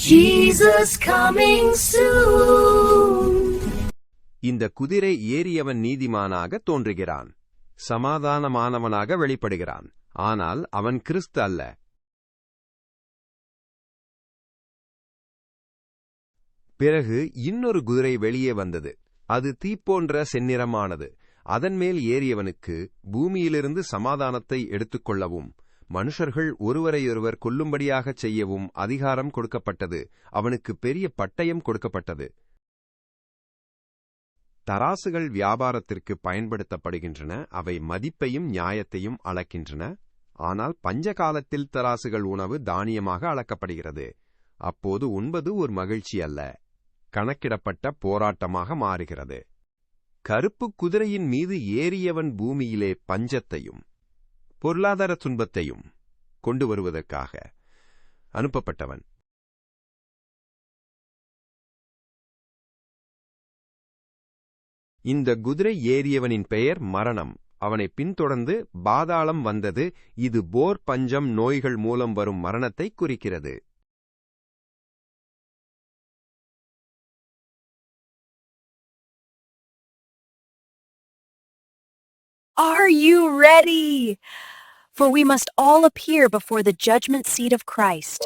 Jesus coming soon. இந்த குதிரை ஏறியவன் நீதிமானாக தோன்றுகிறான், சமாதானமானவனாக வெளிப்படுகிறான். ஆனால் அவன் கிறிஸ்து அல்ல. பிறகு இன்னொரு குதிரை வெளியே வந்தது. அது தீப்போன்ற செந்நிறமானது. அதன்மேல் ஏறியவனுக்கு பூமியிலிருந்து சமாதானத்தை எடுத்துக்கொள்ளவும் மனுஷர்கள் ஒருவரையொருவர் கொல்லும்படியாகச் செய்யவும் அதிகாரம் கொடுக்கப்பட்டது. அவனுக்கு பெரிய பட்டயம் கொடுக்கப்பட்டது. தராசுகள் வியாபாரத்திற்கு பயன்படுத்தப்படுகின்றன. அவை மதிப்பையும் நியாயத்தையும் அளக்கின்றன. ஆனால் பஞ்ச காலத்தில் தராசுகள் உணவு தானியமாக அளக்கப்படுகிறது. அப்போது உண்பது ஒரு மகிழ்ச்சி அல்ல, கணக்கிடப்பட்ட போராட்டமாக மாறுகிறது. கருப்பு குதிரையின் மீது ஏறியவன் பூமியிலே பஞ்சத்தையும் பொருளாதார துன்பத்தையும் கொண்டு வருவதற்காக அனுப்பப்பட்டவன். இந்த குதிரை ஏறியவனின் பெயர் மரணம். அவனை பின்தொடர்ந்து பாதாளம் வந்தது. இது போர், பஞ்சம், நோய்கள் மூலம் வரும் மரணத்தை குறிக்கிறது. Are you ready? For we must all appear before the judgment seat of Christ.